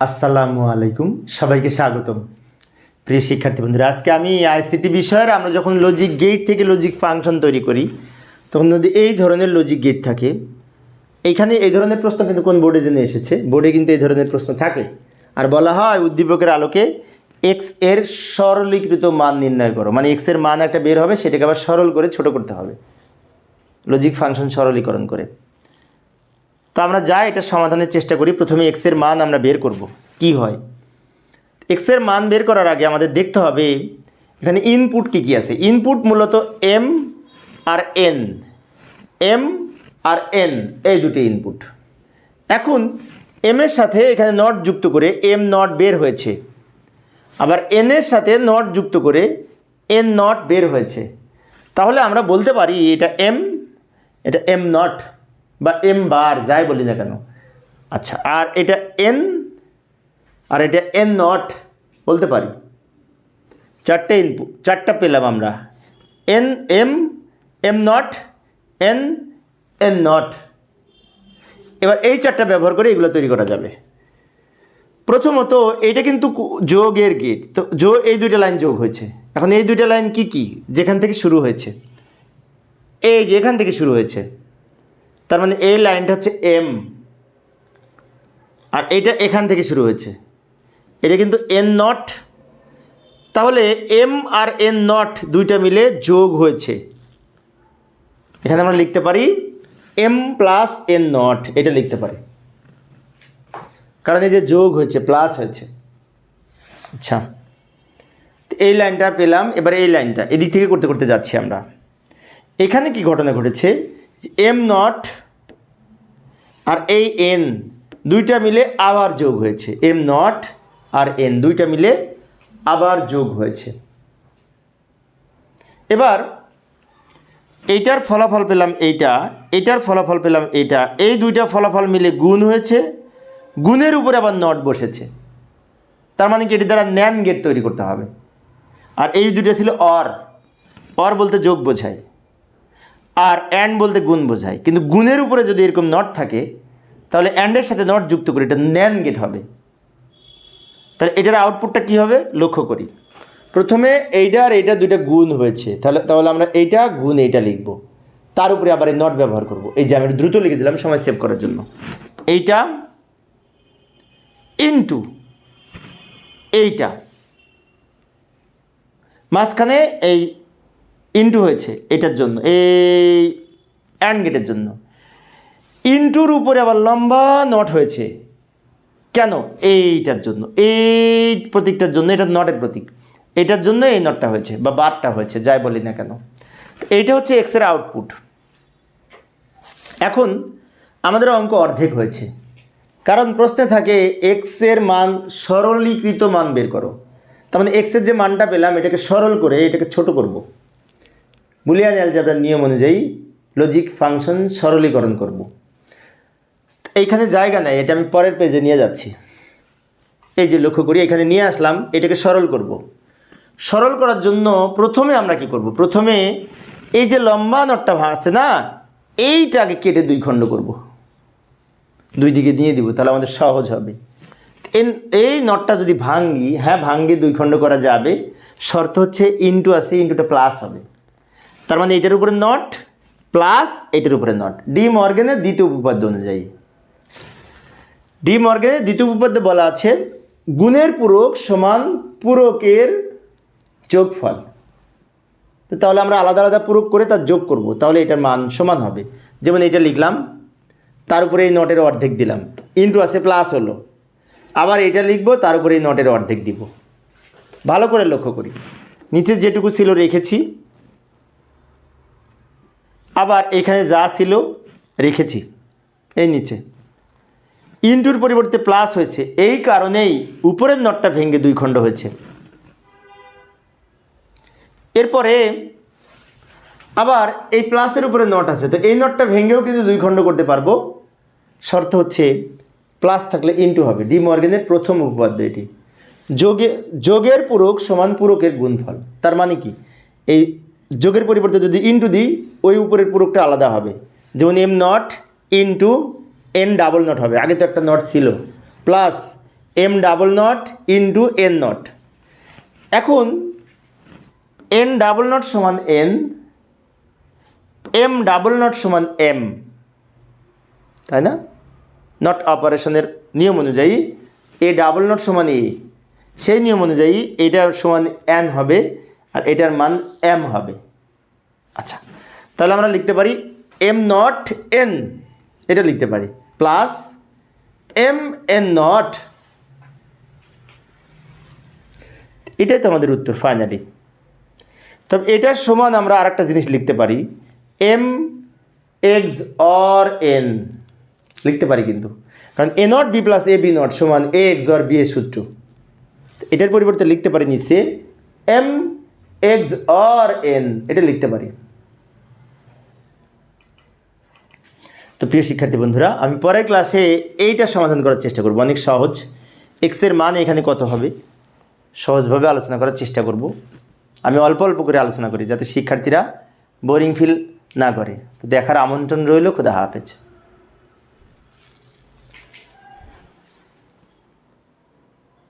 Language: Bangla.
আসসালামু আলাইকুম, সবাইকে স্বাগতম। প্রিয় শিক্ষার্থী বন্ধুরা, আজকে আমি আইসিটি বিষয়ের আমরা যখন লজিক গেট থেকে লজিক ফাংশন তৈরি করি তখন যদি এই ধরনের লজিক গেট থাকে, এইখানে এই ধরনের প্রশ্ন কিন্তু কোন বোর্ডে জন্য এসেছে, বোর্ডে কিন্তু এই ধরনের প্রশ্ন থাকে আর বলা হয় উদ্দীপকের আলোকে এক্স এর সরলীকৃত মান নির্ণয় করো। মানে এক্স এর মান একটা বের হবে, সেটাকে আবার সরল করে ছোট করতে হবে লজিক ফাংশন সরলীকরণ করে। তো আমরা যাই এটা সমাধানের চেষ্টা করি। প্রথমে এক্সের মান আমরা বের করব কি হয়। এক্সের মান বের করার আগে আমাদের দেখতে হবে এখানে ইনপুট কী কী আছে। ইনপুট মূলত M R N, M R N এই দুটি ইনপুট। এখন এম এর সাথে এখানে নট যুক্ত করে এম নট বের হয়েছে, আবার এন এর সাথে নট যুক্ত করে এন নট বের হয়েছে। তাহলে আমরা বলতে পারি এটা এম নট বা এম বার যাই বলি না কেন। আচ্ছা, আর এটা এন আর এটা এন নট বলতে পারি। চারটে ইনপুট, চারটা পেলাম আমরা, N M, M not, N N not. এবার এই চারটা ব্যবহার করে এগুলো তৈরি করা যাবে। প্রথমত এটা কিন্তু যোগের গেট, তো এই দুইটা লাইন যোগ হয়েছে। এখন এই দুইটা লাইন কি কি, যেখান থেকে শুরু হয়েছে, এই যে এখান থেকে শুরু হয়েছে, তার মানে এই লাইনটা হচ্ছে এম, আর এটা এখান থেকে শুরু হয়েছে, এটা কিন্তু এন নট। তাহলে এম আর এন নট দুইটা মিলে যোগ হয়েছে। এখানে আমরা লিখতে পারি এম প্লাস এন নট, এটা লিখতে পারি, কারণ এই যে যোগ হয়েছে, প্লাস হয়েছে। আচ্ছা, এই লাইনটা পেলাম। এবার এই লাইনটা এদিক থেকে করতে করতে যাচ্ছি আমরা। এখানে কি ঘটনা ঘটেছে, এম নট আর এই এন দুইটা মিলে আবার যোগ হয়েছে, এম নট আর এন দুইটা মিলে আবার যোগ হয়েছে। এবার এইটার ফলাফল পেলাম এইটা, এইটার ফলাফল পেলাম এইটা, এই দুইটা ফলাফল মিলে গুণ হয়েছে, গুণের উপরে আবার নট বসেছে। তার মানে কি এটি দ্বারা ন্যান গেট তৈরি করতে হবে। আর এই দুইটা ছিল অর বলতে যোগ বোঝায়, আর অ্যান্ড বলতে গুণ বোঝায়। কিন্তু গুণের উপরে যদি এরকম নট থাকে তাহলে অ্যান্ডের সাথে নট যুক্ত করে এটা ন্যান গেট হবে। তাহলে এটার আউটপুটটা কী হবে লক্ষ্য করি। প্রথমে এইটা আর এইটা দুইটা গুণ হয়েছে, তাহলে আমরা এইটা গুণ এইটা লিখব, তার উপরে আবার এই নট ব্যবহার করব। এই যে আমি দ্রুত লিখে দিলাম সময় সেভ করার জন্য। এইটা ইনটু এইটা, মাঝখানে এই ইনটু হয়েছে এটার জন্য, এই অ্যান্ড গেটের জন্য। ইনটুর উপরে আবার লম্বা নট হয়েছে, কেন? এইটার জন্য, এই প্রতীকটার জন্য, এটা নটের প্রতীক, এটার জন্য এই নটটা হয়েছে বা বারটা হয়েছে, যাই বলি না কেন। এইটা হচ্ছে এক্সের আউটপুট। এখন আমাদের অঙ্ক অর্ধেক হয়েছে, কারণ প্রশ্নে থাকে এক্সের মান সরলীকৃত মান বের করো। তার মানে এক্সের যে মানটা পেলাম এটাকে সরল করে এটাকে ছোট করব, বুলিয়ান অ্যালজেব্রার নিয়ম অনুযায়ী লজিক ফাংশন সরলীকরণ করব। এইখানে জায়গা নেই, এটা আমি পরের পেজে নিয়ে যাচ্ছি। এই যে লক্ষ্য করি এখানে নিয়ে আসলাম, এটাকে সরল করব। সরল করার জন্য প্রথমে আমরা কি করব, প্রথমে এই যে লম্বা নটটা আছে না, এইটাকে কেটে দুই খণ্ড করব, দুই দিকে দিয়ে দিব, তাহলে আমাদের সহজ হবে। এই নটটা যদি ভাঙ্গি, হ্যাঁ ভাঙ্গি দুই খণ্ড করা যাবে, শর্ত হচ্ছে ইনটু আছে, ইনটুটা প্লাস হবে। তার মানে এটার উপরে নট প্লাস এটার উপরে নট। ডি মর্গেনের দ্বিতীয় উপপাদ্য অনুযায়ী, ডি মর্গেনের দ্বিতীয় উপপাদ্যে বলা আছে গুণের পূরক সমান পূরকের যোগফল। তো তাহলে আমরা আলাদা আলাদা পূরক করে তার যোগ করব, তাহলে এটার মান সমান হবে। যেমন এটা লিখলাম, তার উপরে এই নটের অর্ধেক দিলাম, ইনটু আছে প্লাস হলো, আবার এটা লিখবো, তার উপরে এই নটের অর্ধেক দিব। ভালো করে লক্ষ্য করি, নিচে যেটুকু ছিল রেখেছি, আবার এখানে যা ছিল রেখেছি, এই নিচে ইনটুর পরিবর্তে প্লাস হয়েছে, এই কারণেই উপরের নটটা ভেঙে দুই খণ্ড হয়েছে। এরপরে আবার এই প্লাসের উপরে নট আছে, তো এই নটটা ভেঙেও কিন্তু দুই খণ্ড করতে পারবো। শর্ত হচ্ছে প্লাস থাকলে ইনটু হবে। ডি মর্গেনের প্রথম উপপাদ্য এটি, যোগের পূরক সমান পূরকের গুণফল। তার মানে কি, এই যোগের পরিবর্তে যদি ইনটু দিই ওই উপরের পূরকটা আলাদা হবে। যেমন M not into N double not হবে, আগে তো একটা নট ছিল, plus M double not into N not. এখন এন ডাবল নট সমান এন, এম ডাবল নট সমান এম, তাই না? নট অপারেশনের নিয়ম অনুযায়ী এ ডাবল নট সমান এ, সেই নিয়ম অনুযায়ী এটার সমান এন হবে আর এটার মান এম হবে। আচ্ছা, তাহলে আমরা লিখতে পারি এম নট এন, এটা লিখতে পারি, প্লাস এম এন নট, এটাই তো আমাদের উত্তর ফাইনালি। তবে এটার সমান আমরা আর একটা জিনিস লিখতে পারি, এম এক্স অর এন লিখতে পারি কিন্তু, কারণ A not B plus A B not সমান এ এক্স অর বি এর সূত্র। এটার পরিবর্তে লিখতে পারি নিচে এম এক্স অর এন, এটা লিখতে পারি। তো প্রিয় শিক্ষার্থী বন্ধুরা, আমি পরের ক্লাসে এইটা সমাধান করার চেষ্টা করব, অনেক সহজ। এক্সের মান এখানে কত হবে সহজভাবে আলোচনা করার চেষ্টা করব। আমি অল্প অল্প করে আলোচনা করি যাতে শিক্ষার্থীরা বোরিং ফিল না করে। তো দেখার আমন্ত্রণ রইল। খোদা হাফেজ।